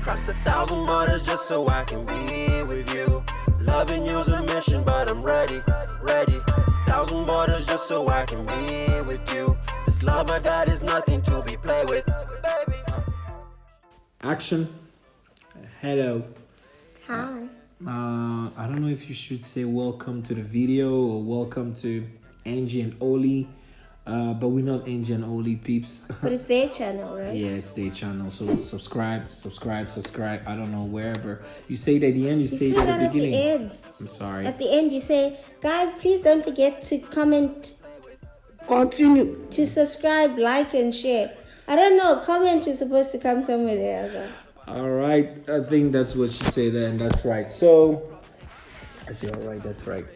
cross 1,000 borders just so I can be with you. Loving you's a mission, but I'm ready. 1,000 borders just so I can be with you. This love I got is nothing to be played with, baby. Action. Hello. Hi. I don't know if you should say welcome to the video or welcome to Angie&Olie, but we're not Angie&Olie peeps. But it's their channel, right? Yeah, it's their channel. So subscribe. I don't know, wherever. You say it at the end, you say it at the beginning. At the end. I'm sorry. At the end, you say, guys, please don't forget to comment, Continue. to subscribe, like, and share. I don't know. Comment is supposed to come somewhere there. So. All right. I think that's what she said, and that's right. So, I say, all right, that's right.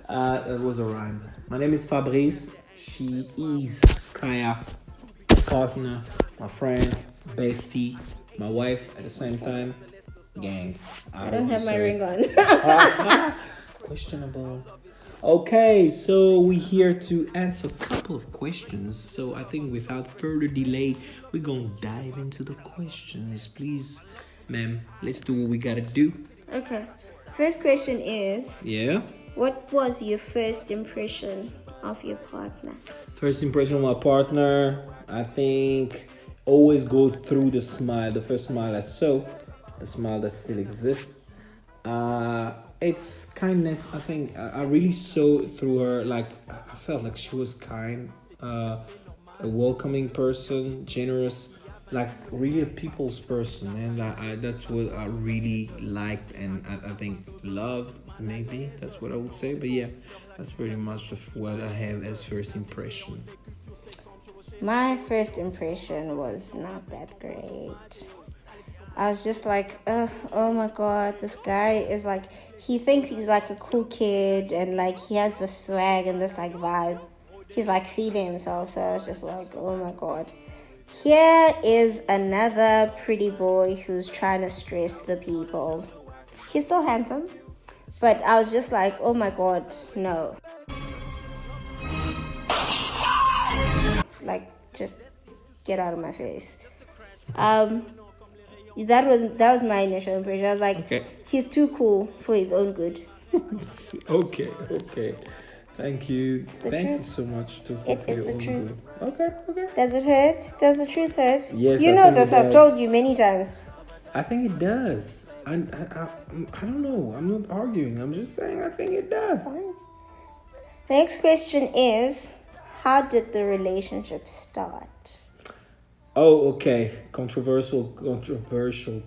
That was a rhyme. My name is Fabrice. She is Kaya, partner, my friend, bestie, my wife at the same time. Gang. I don't have my ring on. Questionable. Okay, so we're here to answer a couple of questions. So I think without further delay, we're going to dive into the questions. Please, ma'am, let's do what we got to do. Okay. First question is, Yeah? what was your first impression of your partner? First impression of my partner, I think always go through the smile. The first smile I saw, the smile that still exists. It's kindness. I think I really saw through her, like I felt like she was kind, a welcoming person, generous, like really a people's person, and that's what I really liked, and I think loved, maybe that's what I would say. But yeah, that's pretty much of what I have as first impression. My first impression was not that great. I was just like, oh my god, this guy is like, he thinks he's like a cool kid and like he has the swag and this like vibe. He's like feeling himself, so I was just like, oh my god. Here is another pretty boy who's trying to stress the people. He's still handsome, but I was just like, oh my god, no. Like, just get out of my face. That was my initial impression. I was like, Okay. He's too cool for his own good. Okay. Thank you. Thank you truth. so much for It is your the own truth. good. Okay. Does it hurt? Does the truth hurt? Yes, You I know think this. it I've does. told you many times. I think it does. I don't know. I'm not arguing. I'm just saying I think it does. Fine. The next question is, how did the relationship start? Oh, okay. Controversial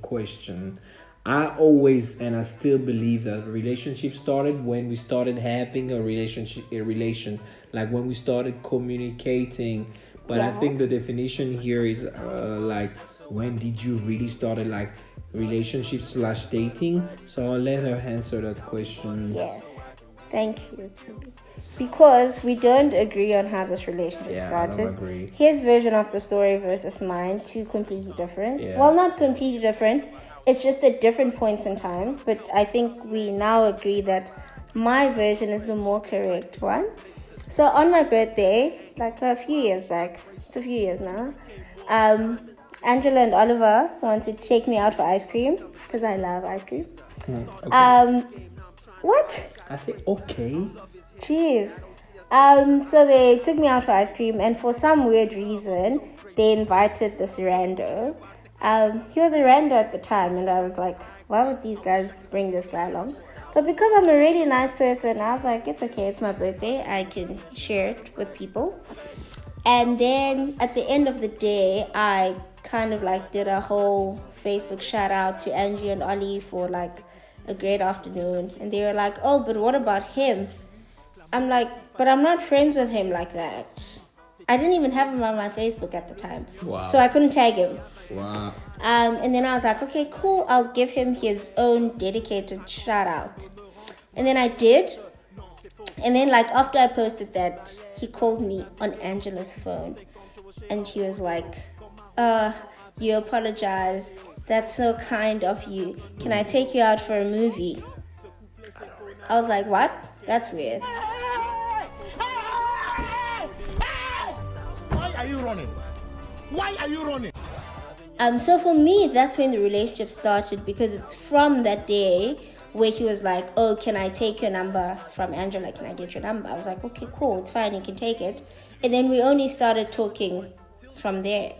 question. I always and I still believe that a relationship started when we started having a relation, like when we started communicating. But I think the definition here is like, when did you really started like relationship / dating? So I'll let her answer that question. Yes. Thank you. Because we don't agree on how this relationship started. I don't agree. His version of the story versus mine, two completely different. Yeah. Well, not completely different. It's just at different points in time. But I think we now agree that my version is the more correct one. So on my birthday, like a few years back, it's a few years now, Angela and Oliver wanted to take me out for ice cream because I love ice cream. Okay. What? I say okay. Jeez. So they took me out for ice cream, and for some weird reason, they invited this rando. He was a rando at the time, and I was like, why would these guys bring this guy along? But because I'm a really nice person, I was like, it's okay, it's my birthday, I can share it with people. And then at the end of the day, I kind of like did a whole Facebook shout out to Angie&Olie for like a great afternoon. And they were like, oh, but what about him? I'm like, but I'm not friends with him like that. I didn't even have him on my Facebook at the time. Wow. So I couldn't tag him. Wow. And then I was like, okay, cool. I'll give him his own dedicated shout out. And then I did. And then like after I posted that, he called me on Angela's phone. And he was like, you apologized. That's so kind of you. Can I take you out for a movie? I was like, what? That's weird. Why are you running? Why are you running? So for me, that's when the relationship started, because it's from that day where he was like, oh, can I take your number from Angela? Can I get your number? I was like, okay, cool, it's fine, you can take it. And then we only started talking from there.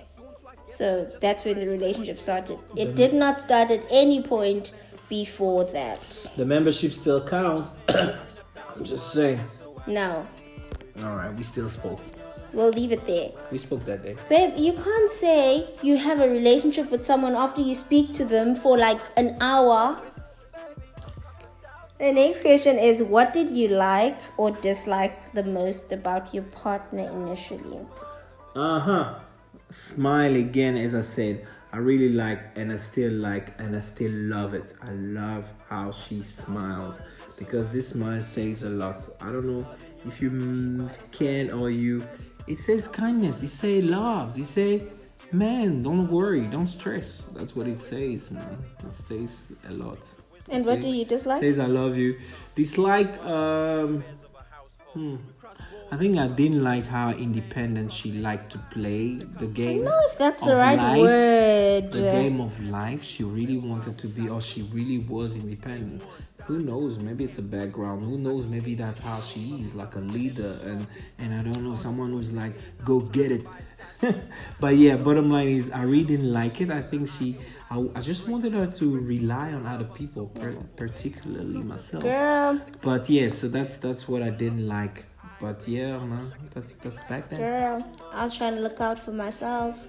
So that's when the relationship started. It did not start at any point before that. The membership still count. I'm just saying. No. Alright, we still spoke. We'll leave it there. We spoke that day. Babe, you can't say you have a relationship with someone after you speak to them for like an hour. The next question is, what did you like or dislike the most about your partner initially? Smile again, as I said. I really like and I still love it. I love how she smiles, because this smile says a lot. I don't know if you can or you. It says kindness. It says love. It says, man, don't worry, don't stress. That's what it says, man. It says a lot. And what do you dislike? Says I love you. Dislike, I think I didn't like how independent she liked to play the game. I don't know if that's the of right life. word. The game of life. She really wanted to be, or she really was independent. Who knows? Maybe it's a background. Who knows? Maybe that's how she is, like a leader, and I don't know, someone who's like, go get it. But yeah, bottom line is, I really didn't like it. I think I just wanted her to rely on other people, particularly myself. Girl. But yeah, so that's what I didn't like. But yeah, man, that's back then. Girl, I was trying to look out for myself.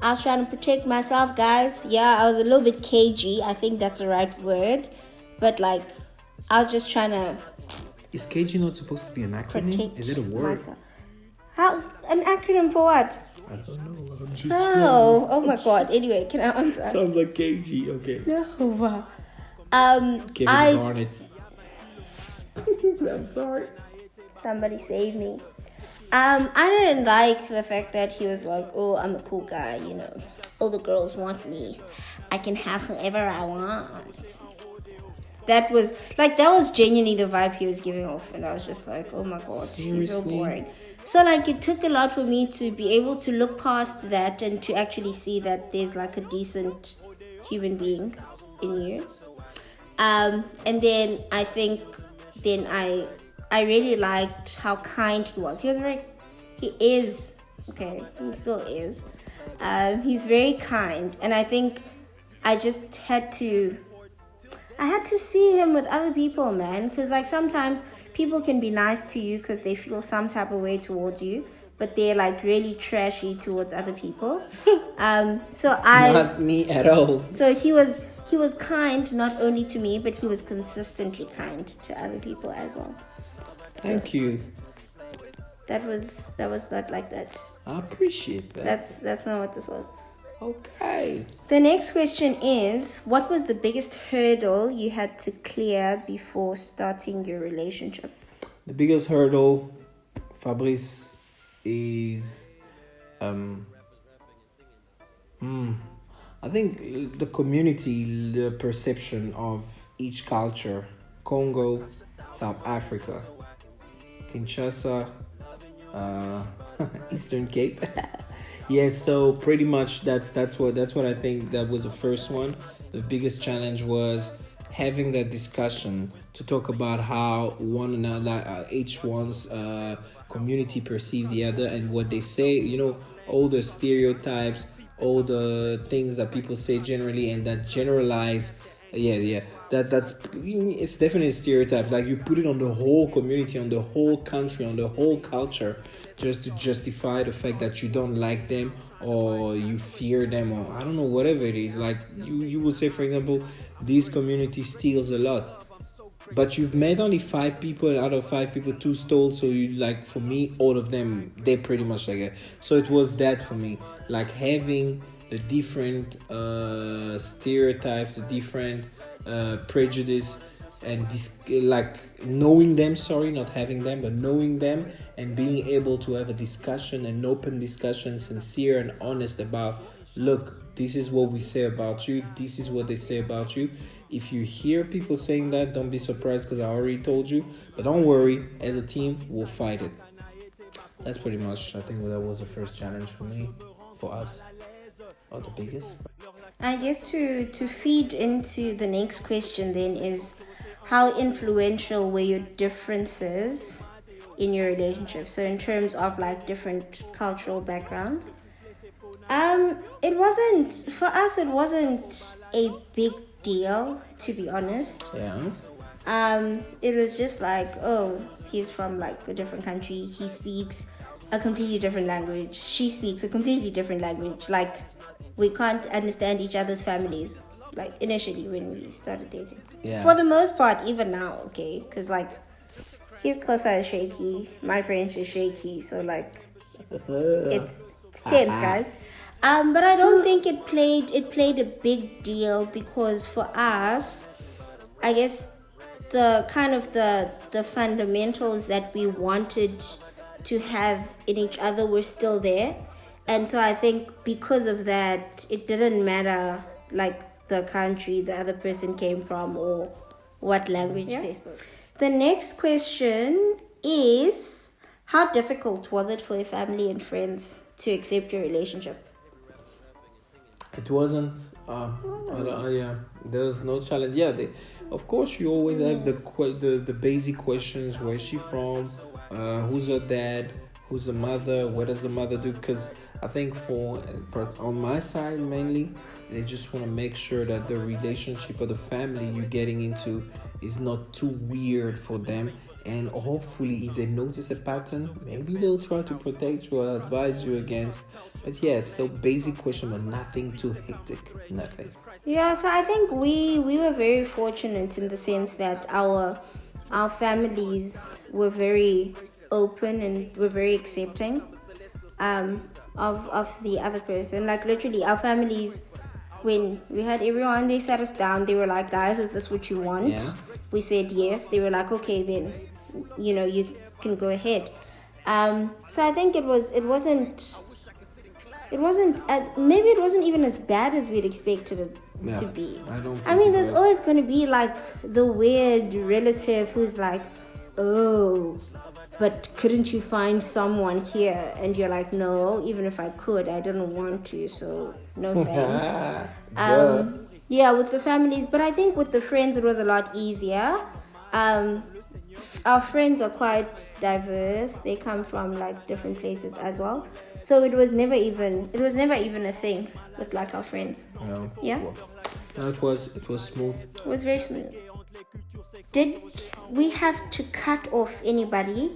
I was trying to protect myself, guys. Yeah, I was a little bit cagey. I think that's the right word. But like, I was just trying to Is KG not supposed to be an acronym? protect Is it a word? myself. How? An acronym for what? I don't know. I'm just Oh my God. Anyway, can I answer? Sounds like KG. Okay. No. Kevin Garnett. I'm sorry. Somebody save me. I didn't like the fact that he was like, oh, I'm a cool guy, you know. All the girls want me. I can have whoever I want. That was genuinely the vibe he was giving off. And I was just like, oh my God, he's so boring. So like, it took a lot for me to be able to look past that and to actually see that there's like a decent human being in you. And then I think I really liked how kind he was. He still is. He's very kind. And I think I just had to see him with other people, man. Because like sometimes people can be nice to you because they feel some type of way towards you, but they're like really trashy towards other people. Not me at all. So he was kind not only to me, but he was consistently kind to other people as well. Thank you. That was not like that. I appreciate that. That's not what this was. Okay. The next question is, what was the biggest hurdle you had to clear before starting your relationship? The biggest hurdle, Fabrice, is I think the community, the perception of each culture. Congo, South Africa, Kinshasa, Eastern Cape. Yes, so pretty much that's what I think that was the first one. The biggest challenge was having that discussion to talk about how one another, each one's community perceive the other and what they say. You know, all the stereotypes, all the things that people say generally, and that generalize. That's it's definitely a stereotype. Like you put it on the whole community, on the whole country, on the whole culture, just to justify the fact that you don't like them or you fear them, or I don't know, whatever it is. Like you will say, for example, this community steals a lot, but you've met only 5 people, and out of 5 people 2 stole. So you like, for me, all of them, they're pretty much like that. So it was that for me, like having the different stereotypes, the different prejudice, and this, like knowing them, not having them, but knowing them, and being able to have a discussion, an open discussion, sincere and honest about, look, this is what we say about you, this is what they say about you. If you hear people saying that, don't be surprised, because I already told you, but don't worry, as a team we'll fight it. That's pretty much, I think that was the first challenge for me, for us. or the biggest. I guess to feed into the next question then is, how influential were your differences in your relationship? So in terms of like different cultural backgrounds. It wasn't, for us, it wasn't a big deal, to be honest. Yeah. It was just like, oh, he's from like a different country. He speaks a completely different language. She speaks a completely different language. Like, we can't understand each other's families. Like, initially when we started dating. Yeah. For the most part, even now, okay? Because, like, his Xhosa is shaky. My French is shaky. So, like, it's tense, guys. But I don't think it played a big deal, because for us, I guess the kind of the fundamentals that we wanted to have in each other were still there. And so I think because of that, it didn't matter like the country the other person came from or what language they spoke. The next question is, how difficult was it for your family and friends to accept your relationship? It wasn't. Yeah, there was no challenge. Yeah, of course you always have the basic questions. Where's she from? Who's her dad? Who's the mother? What does the mother do? Because I think on my side mainly, they just want to make sure that the relationship or the family you're getting into is not too weird for them. And hopefully, if they notice a pattern, maybe they'll try to protect you or advise you against. But yes, so basic question, but nothing too hectic, nothing. Yeah, so I think we were very fortunate in the sense that our families were very open and were very accepting of the other person. Like, literally, our families, when we had everyone, they sat us down. They were like, guys, is this what you want? Yeah. We said yes. They were like, okay, then, you can go ahead. So I think it wasn't even as bad as we'd expected it to be. I mean, there's always going to be like the weird relative who's like, oh, but couldn't you find someone here? And you're like, no, even if I could, I didn't want to, so no thanks. Yeah, with the families, but I think with the friends it was a lot easier. Our friends are quite diverse. They come from like different places as well. So it was never even a thing with like our friends. No. Yeah. No, it was smooth. It was very smooth. Did we have to cut off anybody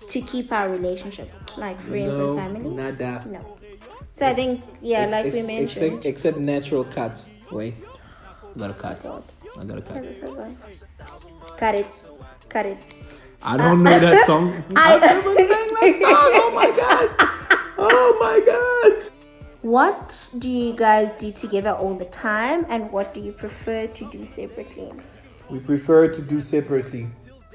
to keep our relationship, like friends and family? Nada. No. So I think, like we mentioned, except natural cuts. Wait, got a cut. I got a cut. Cut it. I don't know that song. I never sang that song. Oh my god. What do you guys do together all the time, and what do you prefer to do separately? We prefer to do separately.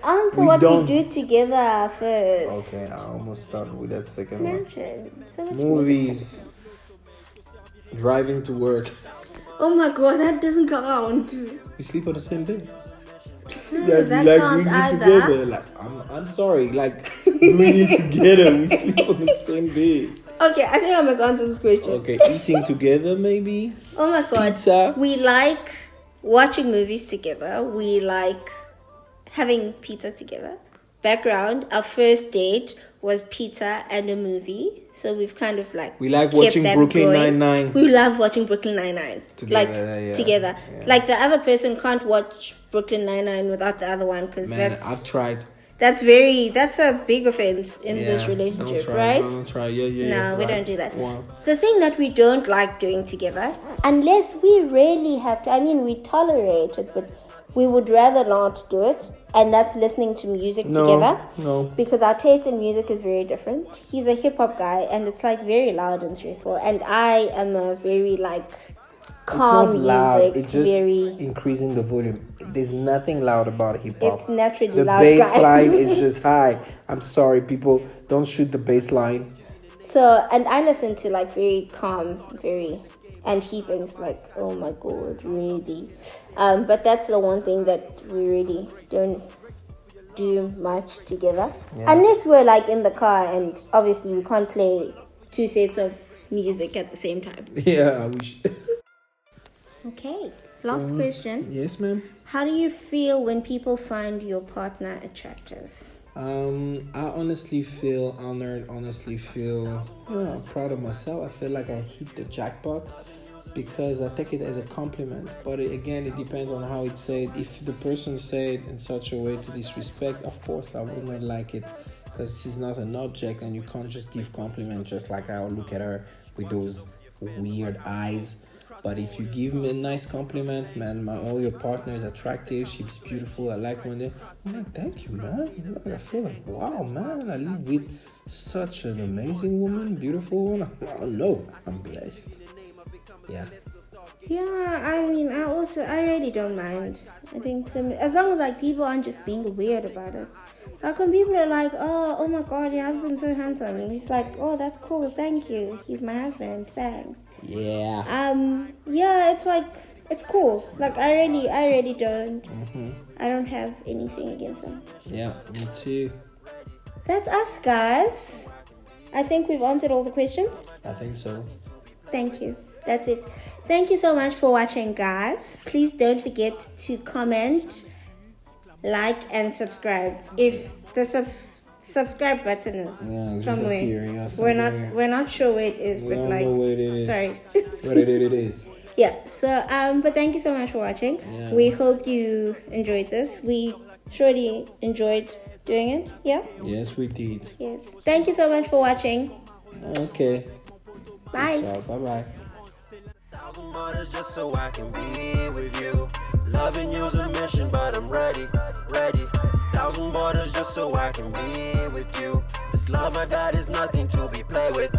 Answer what we do together first. Okay, I almost started with that second one. Mention. Movies. Driving to work. Oh my god, that doesn't count. We sleep on the same bed. That counts either. Together. Like, I'm sorry. Like, doing it together. We sleep on the same bed. Okay, I think I must answer this question. Okay, eating together maybe. Oh my god. Pizza. We like watching movies together. We like having pizza together. Background, our first date was pizza and a movie. So we've kind of like we like watching Brooklyn Nine-Nine. We love watching Brooklyn Nine-Nine. Together. Yeah. Like the other person can't watch Brooklyn Nine-Nine without the other one, because I've tried. That's a big offense in this relationship, right? Don't try. Yeah. No, we don't do that. Wow. The thing that we don't like doing together, unless we really have to, I mean, we tolerate it, but we would rather not do it, and that's listening to music together. No. Because our taste in music is very different. He's a hip-hop guy, and it's like very loud and stressful, and I am a very like calm it's not loud. music. It's just very increasing the volume. There's nothing loud about hip hop. It's naturally the loud. The bass line is just high. I'm sorry, people. Don't shoot the bass line. So, and I listen to like very calm, and he thinks like, oh my god, really. But that's the one thing that we really don't do much together. Unless we're like in the car, and obviously we can't play two sets of music at the same time. Yeah, I wish. Okay, last question. Yes, ma'am. How do you feel when people find your partner attractive? I honestly feel honored, proud of myself. I feel like I hit the jackpot because I take it as a compliment. But again, it depends on how it's said. If the person said in such a way to disrespect, of course I would not like it, because she's not an object and you can't just give compliments just like I'll look at her with those weird eyes. But if you give me a nice compliment, man, your partner is attractive, she's beautiful, I like when I'm like, thank you, man. I feel like, wow, man, I live with such an amazing woman, beautiful woman. I don't know, I'm blessed. Yeah. Yeah, I mean, I really don't mind. I think as long as like people aren't just being weird about it. Like when people are like, oh my God, your husband's so handsome, and he's like, oh, that's cool, thank you, he's my husband, thanks. Yeah. Yeah, it's like, it's cool. Like I really don't. I don't have anything against them. Yeah, me too. That's us, guys. I think we've answered all the questions. I think so. Thank you. That's it. Thank you so much for watching, guys. Please don't forget to comment, like, and subscribe. If the subscribe button is somewhere. We're not sure where it is, We but don't like, know where it is. sorry. But it is. Yeah. So but thank you so much for watching. Yeah. We hope you enjoyed this. We surely enjoyed doing it. Yeah. Yes, we did. Yes. Thank you so much for watching. Okay. Bye. Bye bye. 1,000 borders just so I can be with you. Loving you's a mission, but I'm ready. 1,000 borders just so I can be with you. This love I got is nothing to be played with.